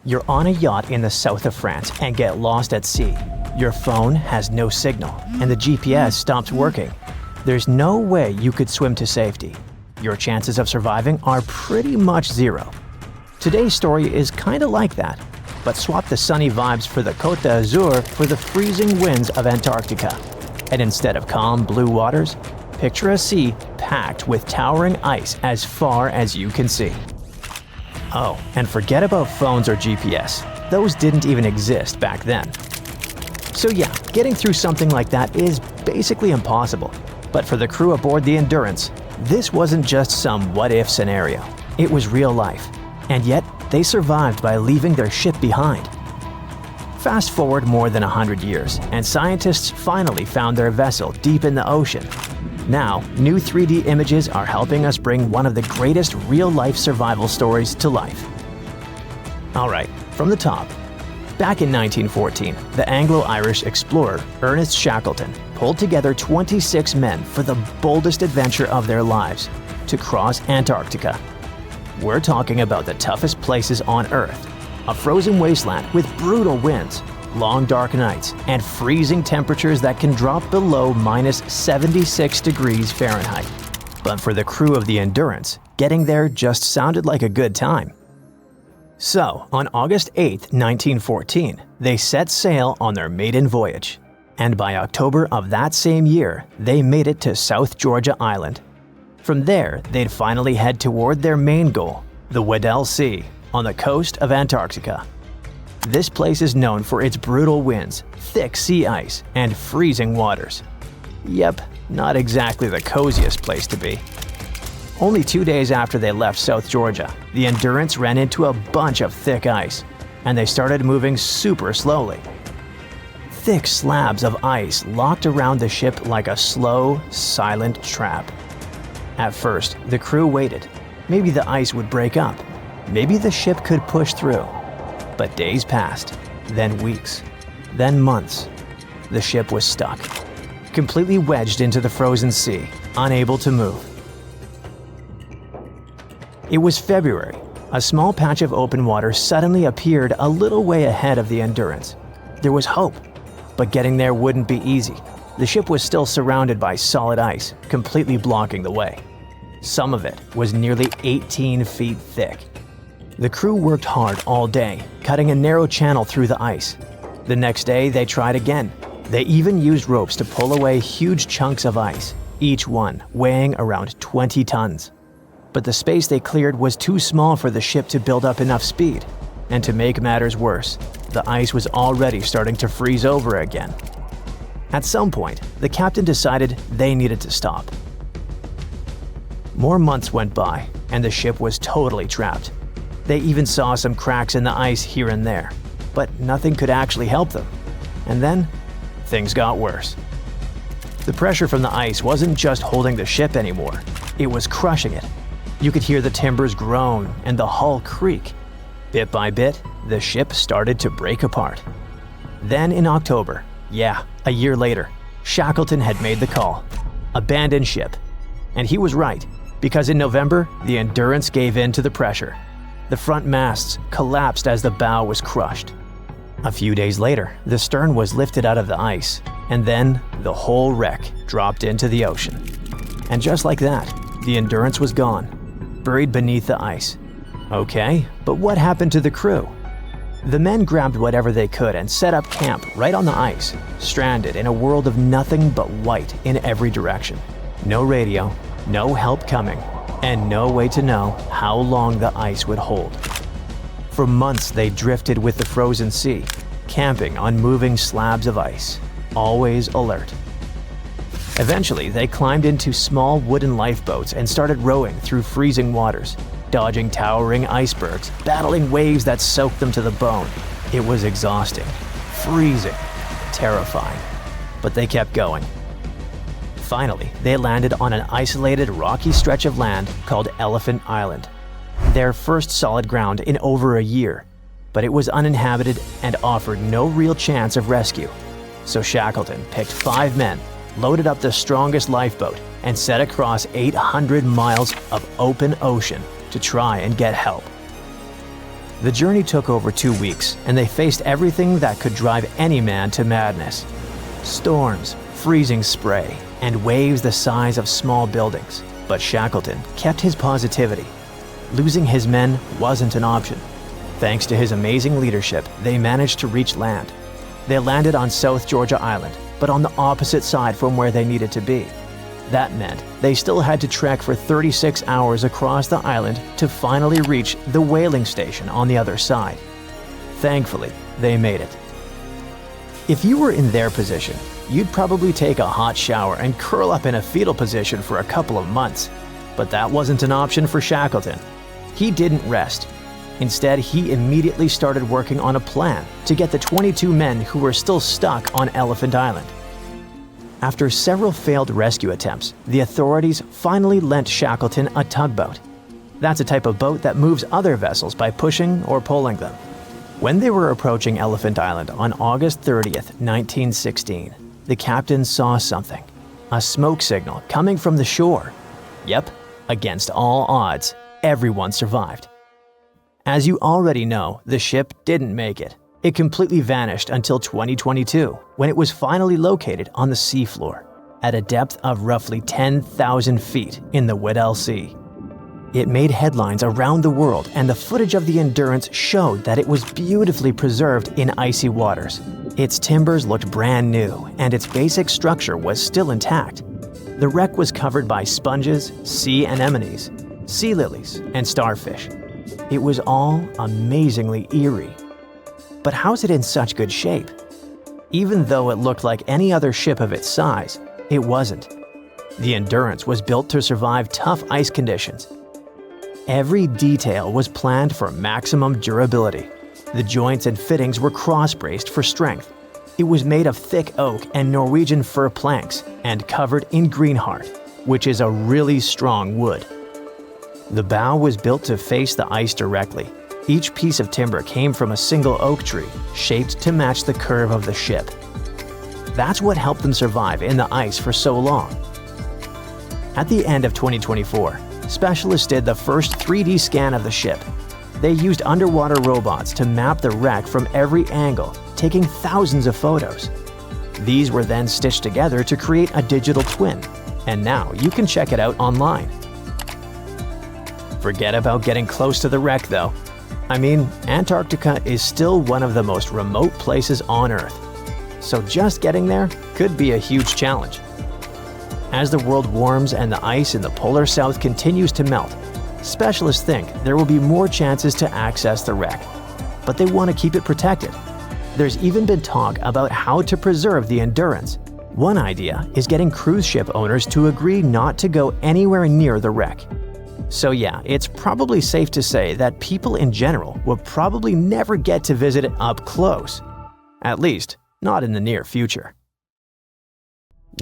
You're on a yacht in the south of France and get lost at sea. Your phone has no signal and the GPS stops working. There's no way you could swim to safety. Your chances of surviving are pretty much zero. Today's story is kinda like that, but swap the sunny vibes for the Côte d'Azur for the freezing winds of Antarctica. And instead of calm blue waters, picture a sea packed with towering ice as far as you can see. Oh, and forget about phones or GPS. Those didn't even exist back then. So yeah, getting through something like that is basically impossible. But for the crew aboard the Endurance, this wasn't just some what-if scenario. It was real life. And yet, they survived by leaving their ship behind. Fast forward more than 100 years, and scientists finally found their vessel deep in the ocean. Now, new 3D images are helping us bring one of the greatest real-life survival stories to life. Alright, from the top. Back in 1914, the Anglo-Irish explorer Ernest Shackleton pulled together 26 men for the boldest adventure of their lives, to cross Antarctica. We're talking about the toughest places on Earth, a frozen wasteland with brutal winds, long dark nights, and freezing temperatures that can drop below minus 76 degrees Fahrenheit. But for the crew of the Endurance, getting there just sounded like a good time. So, on August 8, 1914, they set sail on their maiden voyage. And by October of that same year, they made it to South Georgia Island. From there, they'd finally head toward their main goal, the Weddell Sea, on the coast of Antarctica. This place is known for its brutal winds, thick sea ice, and freezing waters. Yep, not exactly the coziest place to be. Only 2 days after they left South Georgia, the Endurance ran into a bunch of thick ice, and they started moving super slowly. Thick slabs of ice locked around the ship like a slow, silent trap. At first, the crew waited. Maybe the ice would break up. Maybe the ship could push through. But days passed, then weeks, then months. The ship was stuck, completely wedged into the frozen sea, unable to move. It was February. A small patch of open water suddenly appeared a little way ahead of the Endurance. There was hope, but getting there wouldn't be easy. The ship was still surrounded by solid ice, completely blocking the way. Some of it was nearly 18 feet thick. The crew worked hard all day, cutting a narrow channel through the ice. The next day, they tried again. They even used ropes to pull away huge chunks of ice, each one weighing around 20 tons. But the space they cleared was too small for the ship to build up enough speed. And to make matters worse, the ice was already starting to freeze over again. At some point, the captain decided they needed to stop. More months went by, and the ship was totally trapped. They even saw some cracks in the ice here and there, but nothing could actually help them. And then, things got worse. The pressure from the ice wasn't just holding the ship anymore, it was crushing it. You could hear the timbers groan and the hull creak. Bit by bit, the ship started to break apart. Then in October, a year later, Shackleton had made the call. Abandon ship. And he was right, because in November, the Endurance gave in to the pressure. The front masts collapsed as the bow was crushed. A few days later, the stern was lifted out of the ice, and then the whole wreck dropped into the ocean. And just like that, the Endurance was gone, buried beneath the ice. Okay, but what happened to the crew? The men grabbed whatever they could and set up camp right on the ice, stranded in a world of nothing but white in every direction. No radio, no help coming, and no way to know how long the ice would hold. For months they drifted with the frozen sea, camping on moving slabs of ice, always alert. Eventually, they climbed into small wooden lifeboats and started rowing through freezing waters, dodging towering icebergs, battling waves that soaked them to the bone. It was exhausting, freezing, terrifying, but they kept going. Finally, they landed on an isolated rocky stretch of land called Elephant Island. Their first solid ground in over a year, but it was uninhabited and offered no real chance of rescue. So Shackleton picked 5 men, loaded up the strongest lifeboat, and set across 800 miles of open ocean to try and get help. The journey took over 2 weeks, and they faced everything that could drive any man to madness. Storms, freezing spray, and waves the size of small buildings. But Shackleton kept his positivity. Losing his men wasn't an option. Thanks to his amazing leadership, they managed to reach land. They landed on South Georgia Island, but on the opposite side from where they needed to be. That meant they still had to trek for 36 hours across the island to finally reach the whaling station on the other side. Thankfully, they made it. If you were in their position, you'd probably take a hot shower and curl up in a fetal position for a couple of months. But that wasn't an option for Shackleton. He didn't rest. Instead, he immediately started working on a plan to get the 22 men who were still stuck on Elephant Island. After several failed rescue attempts, the authorities finally lent Shackleton a tugboat. That's a type of boat that moves other vessels by pushing or pulling them. When they were approaching Elephant Island on August 30th, 1916, the captain saw something. A smoke signal coming from the shore. Yep, against all odds, everyone survived. As you already know, the ship didn't make it. It completely vanished until 2022, when it was finally located on the seafloor, at a depth of roughly 10,000 feet in the Weddell Sea. It made headlines around the world, and the footage of the Endurance showed that it was beautifully preserved in icy waters. Its timbers looked brand new, and its basic structure was still intact. The wreck was covered by sponges, sea anemones, sea lilies, and starfish. It was all amazingly eerie. But how's it in such good shape? Even though it looked like any other ship of its size, it wasn't. The Endurance was built to survive tough ice conditions. Every detail was planned for maximum durability. The joints and fittings were cross-braced for strength. It was made of thick oak and Norwegian fir planks and covered in greenheart, which is a really strong wood. The bow was built to face the ice directly. Each piece of timber came from a single oak tree, shaped to match the curve of the ship. That's what helped them survive in the ice for so long. At the end of 2024, specialists did the first 3D scan of the ship. They used underwater robots to map the wreck from every angle, taking thousands of photos. These were then stitched together to create a digital twin, and now you can check it out online. Forget about getting close to the wreck, though. I mean, Antarctica is still one of the most remote places on Earth, so just getting there could be a huge challenge. As the world warms and the ice in the polar south continues to melt, specialists think there will be more chances to access the wreck, but they want to keep it protected. There's even been talk about how to preserve the Endurance. One idea is getting cruise ship owners to agree not to go anywhere near the wreck. So yeah, it's probably safe to say that people in general will probably never get to visit it up close. At least, not in the near future.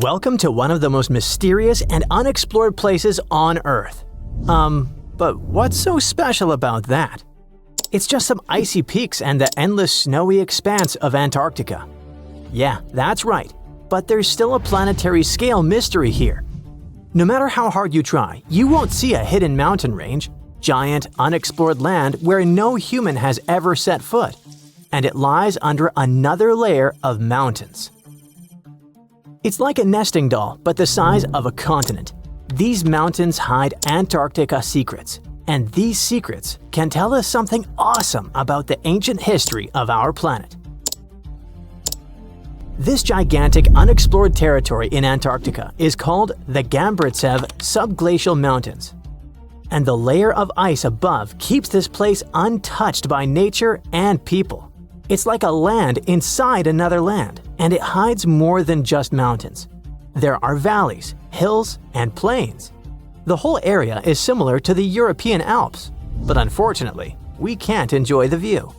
Welcome to one of the most mysterious and unexplored places on Earth. But what's so special about that? It's just some icy peaks and the endless snowy expanse of Antarctica. Yeah, that's right, but there's still a planetary scale mystery here. No matter how hard you try, you won't see a hidden mountain range, giant, unexplored land where no human has ever set foot, and it lies under another layer of mountains. It's like a nesting doll, but the size of a continent. These mountains hide Antarctica secrets, and these secrets can tell us something awesome about the ancient history of our planet. This gigantic unexplored territory in Antarctica is called the Gambritsev Subglacial Mountains. And the layer of ice above keeps this place untouched by nature and people. It's like a land inside another land, and it hides more than just mountains. There are valleys, hills, and plains. The whole area is similar to the European Alps, but unfortunately, we can't enjoy the view.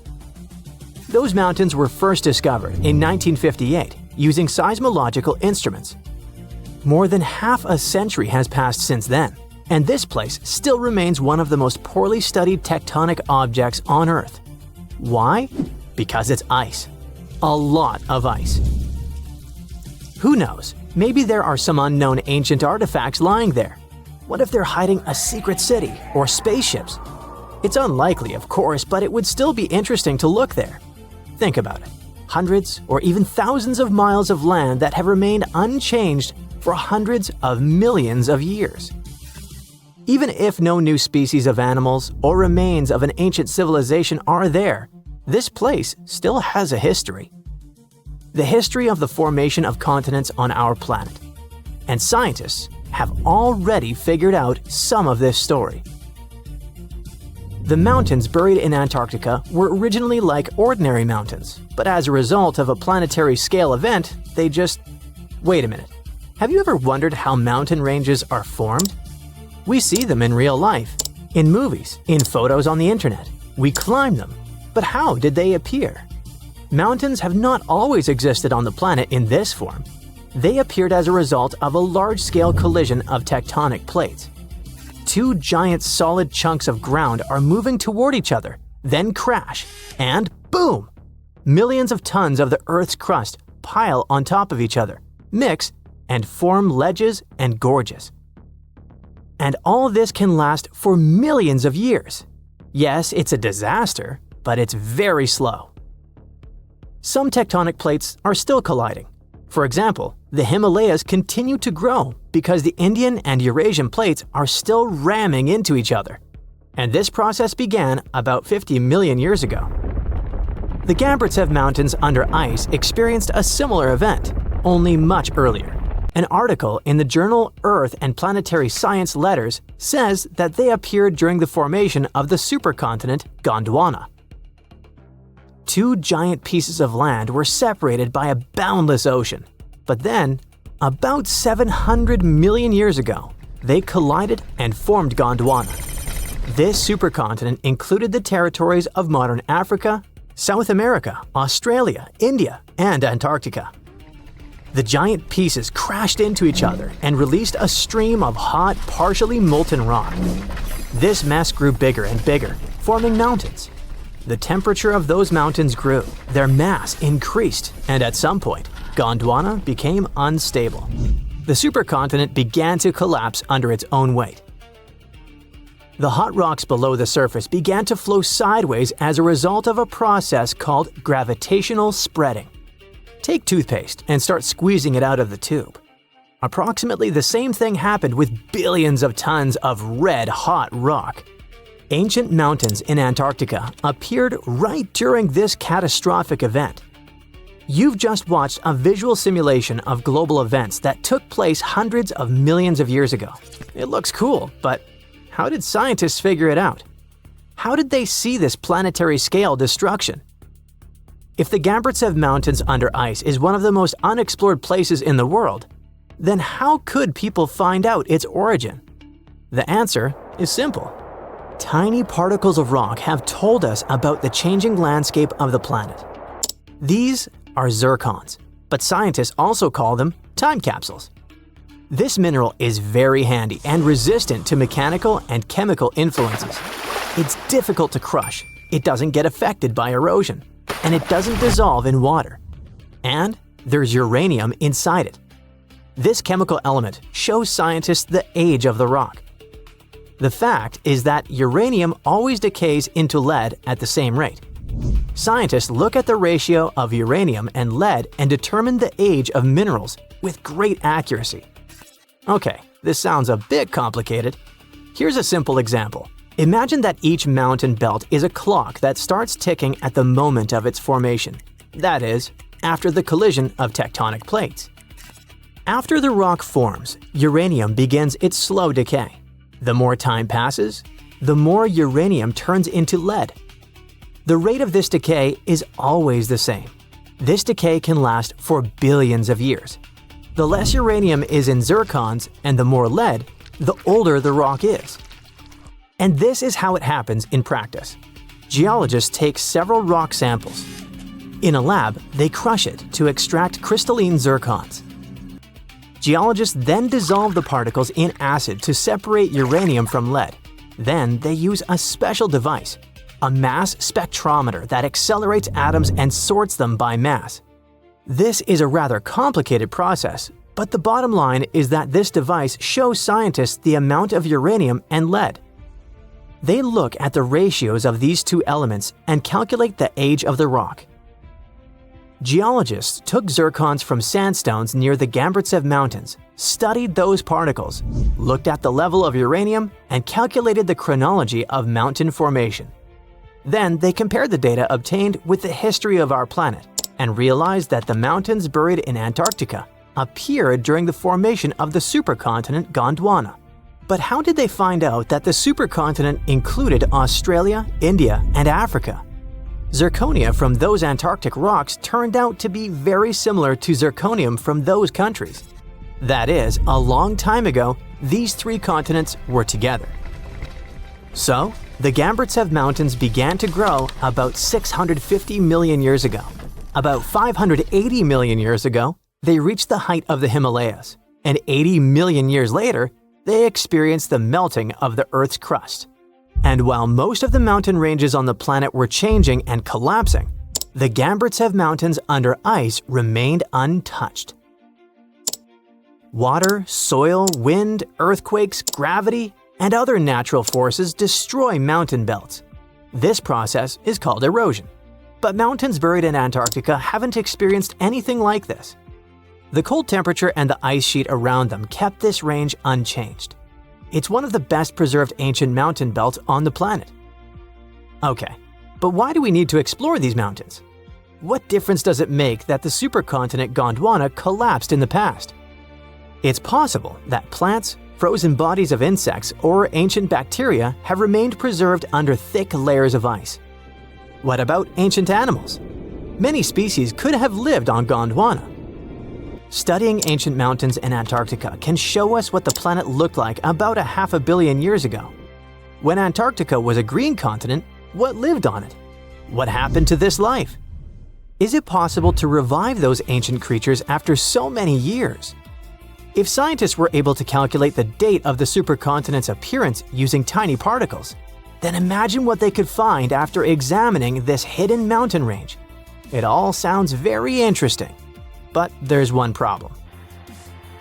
Those mountains were first discovered in 1958 using seismological instruments. More than half a century has passed since then, and this place still remains one of the most poorly studied tectonic objects on Earth. Why? Because it's ice. A lot of ice. Who knows? Maybe there are some unknown ancient artifacts lying there. What if they're hiding a secret city or spaceships? It's unlikely, of course, but it would still be interesting to look there. Think about it. Hundreds or even thousands of miles of land that have remained unchanged for hundreds of millions of years. Even if no new species of animals or remains of an ancient civilization are there, this place still has a history. The history of the formation of continents on our planet. And scientists have already figured out some of this story. The mountains buried in Antarctica were originally like ordinary mountains, but as a result of a planetary scale event, they just… Wait a minute. Have you ever wondered how mountain ranges are formed? We see them in real life, in movies, in photos on the internet. We climb them. But how did they appear? Mountains have not always existed on the planet in this form. They appeared as a result of a large-scale collision of tectonic plates. Two giant solid chunks of ground are moving toward each other, then crash, and boom! Millions of tons of the Earth's crust pile on top of each other, mix, and form ledges and gorges. And all this can last for millions of years. Yes, it's a disaster, but it's very slow. Some tectonic plates are still colliding. For example, the Himalayas continue to grow because the Indian and Eurasian plates are still ramming into each other. And this process began about 50 million years ago. The Gambritsev Mountains under ice experienced a similar event, only much earlier. An article in the journal Earth and Planetary Science Letters says that they appeared during the formation of the supercontinent Gondwana. Two giant pieces of land were separated by a boundless ocean. But then, about 700 million years ago, they collided and formed Gondwana. This supercontinent included the territories of modern Africa, South America, Australia, India, and Antarctica. The giant pieces crashed into each other and released a stream of hot, partially molten rock. This mess grew bigger and bigger, forming mountains. The temperature of those mountains grew, their mass increased, and at some point, Gondwana became unstable. The supercontinent began to collapse under its own weight. The hot rocks below the surface began to flow sideways as a result of a process called gravitational spreading. Take toothpaste and start squeezing it out of the tube. Approximately the same thing happened with billions of tons of red-hot rock. Ancient mountains in Antarctica appeared right during this catastrophic event. You've just watched a visual simulation of global events that took place hundreds of millions of years ago. It looks cool, but how did scientists figure it out? How did they see this planetary scale destruction? If the Gambritsev Mountains under ice is one of the most unexplored places in the world, then how could people find out its origin? The answer is simple. Tiny particles of rock have told us about the changing landscape of the planet. These are zircons, but scientists also call them time capsules. This mineral is very handy and resistant to mechanical and chemical influences. It's difficult to crush, it doesn't get affected by erosion, and it doesn't dissolve in water. And there's uranium inside it. This chemical element shows scientists the age of the rock. The fact is that uranium always decays into lead at the same rate. Scientists look at the ratio of uranium and lead and determine the age of minerals with great accuracy. Okay, this sounds a bit complicated. Here's a simple example. Imagine that each mountain belt is a clock that starts ticking at the moment of its formation. That is, after the collision of tectonic plates. After the rock forms, uranium begins its slow decay. The more time passes, the more uranium turns into lead. The rate of this decay is always the same. This decay can last for billions of years. The less uranium is in zircons and the more lead, the older the rock is. And this is how it happens in practice. Geologists take several rock samples. In a lab, they crush it to extract crystalline zircons. Geologists then dissolve the particles in acid to separate uranium from lead. Then they use a special device, a mass spectrometer that accelerates atoms and sorts them by mass. This is a rather complicated process, but the bottom line is that this device shows scientists the amount of uranium and lead. They look at the ratios of these two elements and calculate the age of the rock. Geologists took zircons from sandstones near the Gambritsev Mountains, studied those particles, looked at the level of uranium, and calculated the chronology of mountain formation. Then they compared the data obtained with the history of our planet and realized that the mountains buried in Antarctica appeared during the formation of the supercontinent Gondwana. But how did they find out that the supercontinent included Australia, India, and Africa? Zirconia from those Antarctic rocks turned out to be very similar to zirconium from those countries. That is, a long time ago, these three continents were together. So, the Gambritsev Mountains began to grow about 650 million years ago. About 580 million years ago, they reached the height of the Himalayas, and 80 million years later, they experienced the melting of the Earth's crust. And while most of the mountain ranges on the planet were changing and collapsing, the Gambritsev Mountains under ice remained untouched. Water, soil, wind, earthquakes, gravity, and other natural forces destroy mountain belts. This process is called erosion. But mountains buried in Antarctica haven't experienced anything like this. The cold temperature and the ice sheet around them kept this range unchanged. It's one of the best preserved ancient mountain belts on the planet. Okay, but why do we need to explore these mountains? What difference does it make that the supercontinent Gondwana collapsed in the past? It's possible that plants, frozen bodies of insects, or ancient bacteria have remained preserved under thick layers of ice. What about ancient animals? Many species could have lived on Gondwana. Studying ancient mountains in Antarctica can show us what the planet looked like about 500 million years ago. When Antarctica was a green continent, what lived on it? What happened to this life? Is it possible to revive those ancient creatures after so many years? If scientists were able to calculate the date of the supercontinent's appearance using tiny particles, then imagine what they could find after examining this hidden mountain range. It all sounds very interesting. But there's one problem.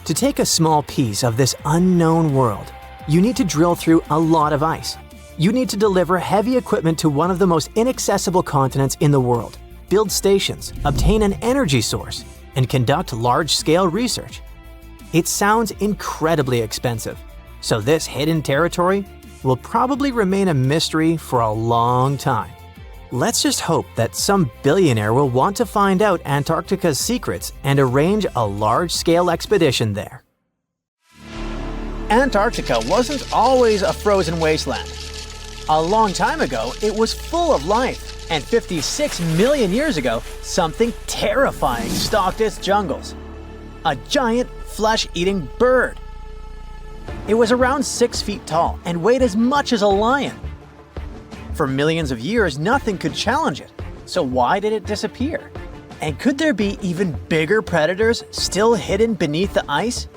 To take a small piece of this unknown world, you need to drill through a lot of ice. You need to deliver heavy equipment to one of the most inaccessible continents in the world, build stations, obtain an energy source, and conduct large-scale research. It sounds incredibly expensive, so this hidden territory will probably remain a mystery for a long time. Let's just hope that some billionaire will want to find out Antarctica's secrets and arrange a large-scale expedition there. Antarctica wasn't always a frozen wasteland. A long time ago, it was full of life, and 56 million years ago, something terrifying stalked its jungles. A giant, flesh-eating bird. It was around 6 feet tall and weighed as much as a lion. For millions of years, nothing could challenge it, so why did it disappear? And could there be even bigger predators still hidden beneath the ice?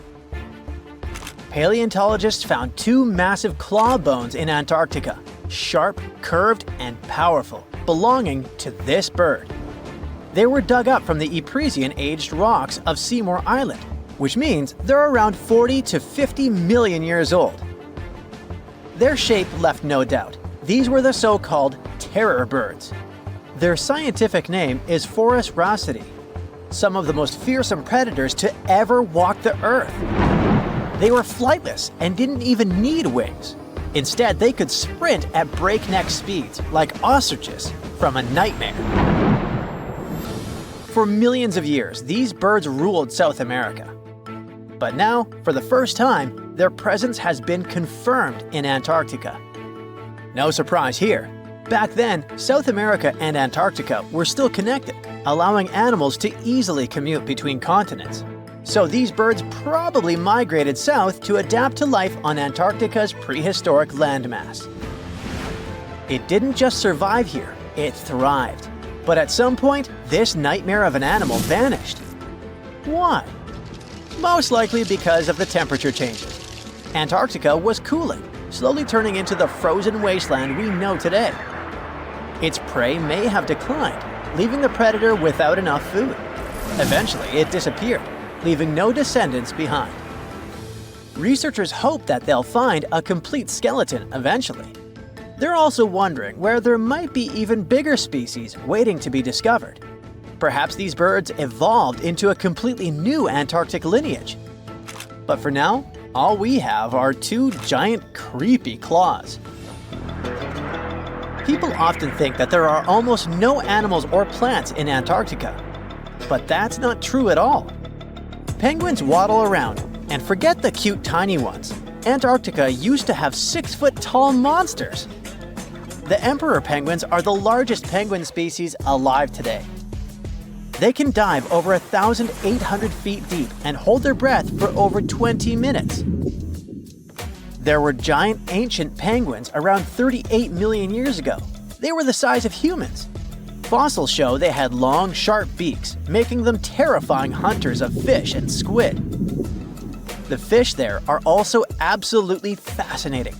Paleontologists found 2 massive claw bones in Antarctica, sharp, curved, and powerful, belonging to this bird. They were dug up from the Epresian-aged rocks of Seymour Island, which means they're around 40 to 50 million years old. Their shape left no doubt. These were the so-called terror birds. Their scientific name is Forus raceti, some of the most fearsome predators to ever walk the earth. They were flightless and didn't even need wings. Instead, they could sprint at breakneck speeds, like ostriches from a nightmare. For millions of years, these birds ruled South America. But now, for the first time, their presence has been confirmed in Antarctica. No surprise here. Back then, South America and Antarctica were still connected, allowing animals to easily commute between continents. So these birds probably migrated south to adapt to life on Antarctica's prehistoric landmass. It didn't just survive here, it thrived. But at some point, this nightmare of an animal vanished. Why? Most likely because of the temperature changes. Antarctica was cooling, slowly turning into the frozen wasteland we know today. Its prey may have declined, leaving the predator without enough food. Eventually, it disappeared, leaving no descendants behind. Researchers hope that they'll find a complete skeleton eventually. They're also wondering where there might be even bigger species waiting to be discovered. Perhaps these birds evolved into a completely new Antarctic lineage. But for now, all we have are two giant, creepy claws. People often think that there are almost no animals or plants in Antarctica. But that's not true at all. Penguins waddle around, and forget the cute tiny ones. Antarctica used to have 6-foot-tall monsters. The emperor penguins are the largest penguin species alive today. They can dive over 1,800 feet deep and hold their breath for over 20 minutes. There were giant ancient penguins around 38 million years ago. They were the size of humans. Fossils show they had long, sharp beaks, making them terrifying hunters of fish and squid. The fish there are also absolutely fascinating.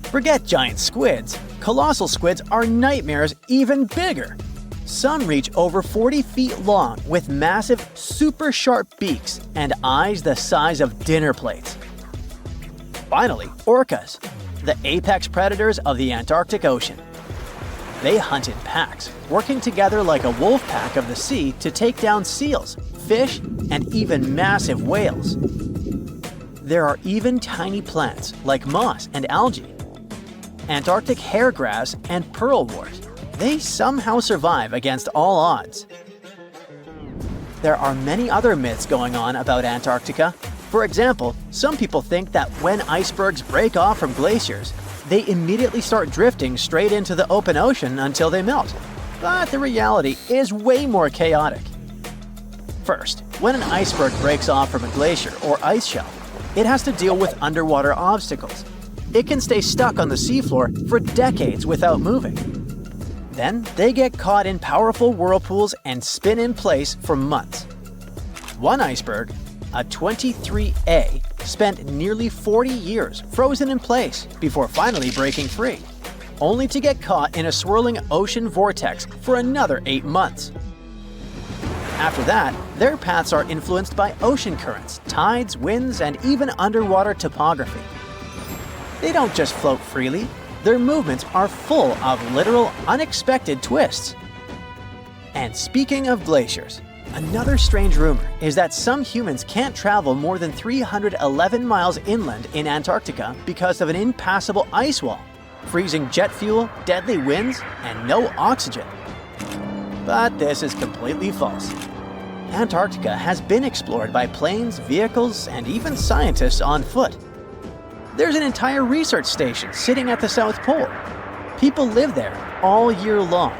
Forget giant squids. Colossal squids are nightmares even bigger. Some reach over 40 feet long with massive, super sharp beaks and eyes the size of dinner plates. Finally, orcas, the apex predators of the Antarctic Ocean. They hunt in packs, working together like a wolf pack of the sea to take down seals, fish, and even massive whales. There are even tiny plants like moss and algae. Antarctic hairgrass and pearlwort. They somehow survive against all odds. There are many other myths going on about Antarctica. For example, some people think that when icebergs break off from glaciers, they immediately start drifting straight into the open ocean until they melt. But the reality is way more chaotic. First, when an iceberg breaks off from a glacier or ice shelf, it has to deal with underwater obstacles. It can stay stuck on the seafloor for decades without moving. Then they get caught in powerful whirlpools and spin in place for months. One iceberg, a 23A, spent nearly 40 years frozen in place before finally breaking free, only to get caught in a swirling ocean vortex for another 8 months. After that, their paths are influenced by ocean currents, tides, winds, and even underwater topography. They don't just float freely, their movements are full of literal, unexpected twists. And speaking of glaciers, another strange rumor is that some humans can't travel more than 311 miles inland in Antarctica because of an impassable ice wall, freezing jet fuel, deadly winds, and no oxygen. But this is completely false. Antarctica has been explored by planes, vehicles, and even scientists on foot. There's an entire research station sitting at the South Pole. People live there all year long.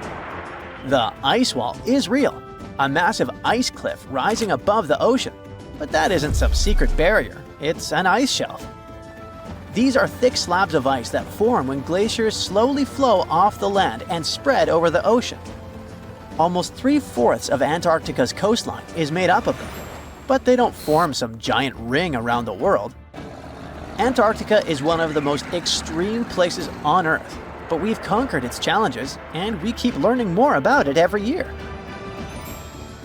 The ice wall is real, a massive ice cliff rising above the ocean. But that isn't some secret barrier, it's an ice shelf. These are thick slabs of ice that form when glaciers slowly flow off the land and spread over the ocean. Almost 3/4 of Antarctica's coastline is made up of them, but they don't form some giant ring around the world. Antarctica is one of the most extreme places on Earth, but we've conquered its challenges and we keep learning more about it every year.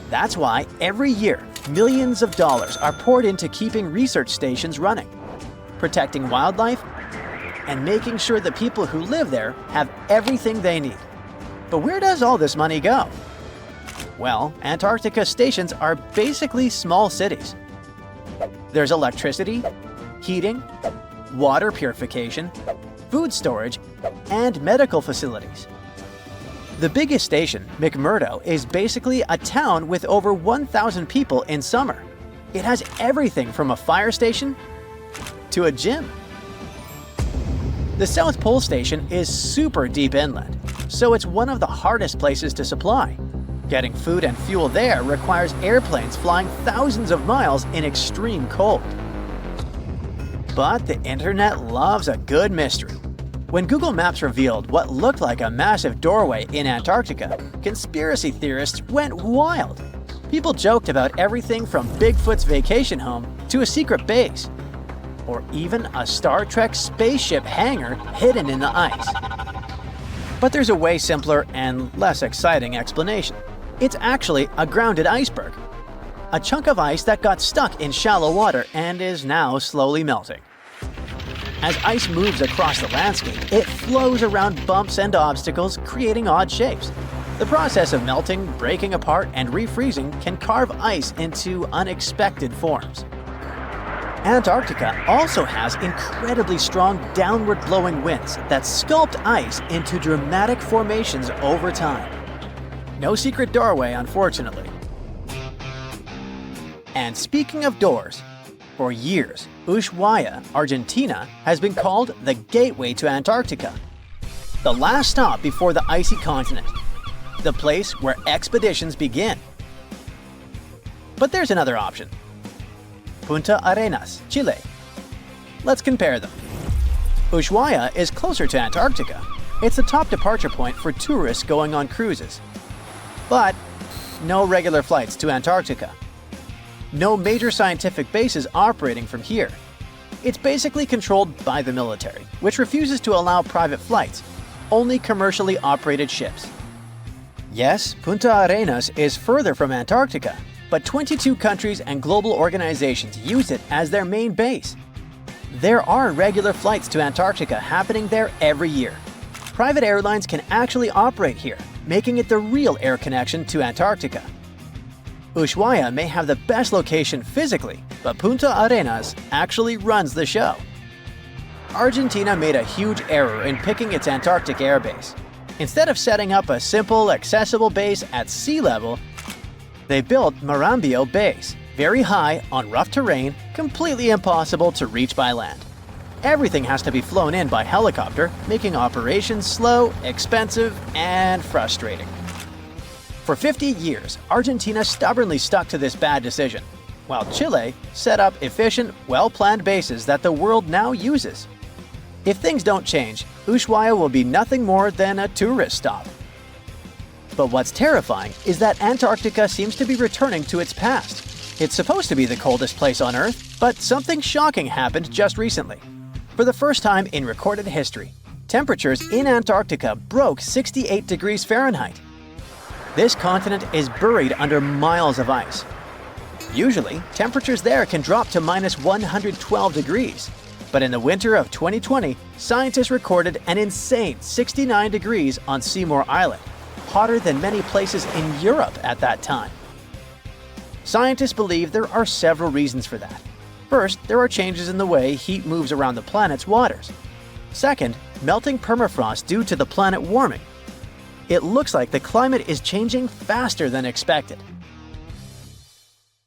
That's why every year, millions of dollars are poured into keeping research stations running, protecting wildlife, and making sure the people who live there have everything they need. But where does all this money go? Well, Antarctica stations are basically small cities. There's electricity, heating, water purification, food storage, and medical facilities. The biggest station, McMurdo, is basically a town with over 1,000 people in summer. It has everything from a fire station to a gym. The South Pole Station is super deep inland, so it's one of the hardest places to supply. Getting food and fuel there requires airplanes flying thousands of miles in extreme cold. But the internet loves a good mystery. When Google Maps revealed what looked like a massive doorway in Antarctica, conspiracy theorists went wild. People joked about everything from Bigfoot's vacation home to a secret base, or even a Star Trek spaceship hangar hidden in the ice. But there's a way simpler and less exciting explanation. It's actually a grounded iceberg, a chunk of ice that got stuck in shallow water and is now slowly melting. As ice moves across the landscape, it flows around bumps and obstacles, creating odd shapes. The process of melting, breaking apart, and refreezing can carve ice into unexpected forms. Antarctica also has incredibly strong downward-blowing winds that sculpt ice into dramatic formations over time. No secret doorway, unfortunately. And speaking of doors, for years, Ushuaia, Argentina, has been called the gateway to Antarctica, the last stop before the icy continent, the place where expeditions begin. But there's another option. Punta Arenas, Chile. Let's compare them. Ushuaia is closer to Antarctica. It's the top departure point for tourists going on cruises. But no regular flights to Antarctica. No major scientific bases operating from here. It's basically controlled by the military, which refuses to allow private flights, only commercially operated ships. Yes, Punta Arenas is further from Antarctica, but 22 countries and global organizations use it as their main base. There are regular flights to Antarctica happening there every year. Private airlines can actually operate here, making it the real air connection to Antarctica. Ushuaia may have the best location physically, but Punta Arenas actually runs the show. Argentina made a huge error in picking its Antarctic airbase. Instead of setting up a simple, accessible base at sea level, they built Marambio Base, very high on rough terrain, completely impossible to reach by land. Everything has to be flown in by helicopter, making operations slow, expensive, and frustrating. For 50 years, Argentina stubbornly stuck to this bad decision, while Chile set up efficient, well-planned bases that the world now uses. If things don't change, Ushuaia will be nothing more than a tourist stop. But what's terrifying is that Antarctica seems to be returning to its past. It's supposed to be the coldest place on Earth, but something shocking happened just recently. For the first time in recorded history, temperatures in Antarctica broke 68 degrees Fahrenheit. This continent is buried under miles of ice. Usually, temperatures there can drop to minus 112 degrees. But in the winter of 2020, scientists recorded an insane 69 degrees on Seymour Island, hotter than many places in Europe at that time. Scientists believe there are several reasons for that. First, there are changes in the way heat moves around the planet's waters. Second, melting permafrost due to the planet warming. It looks like the climate is changing faster than expected.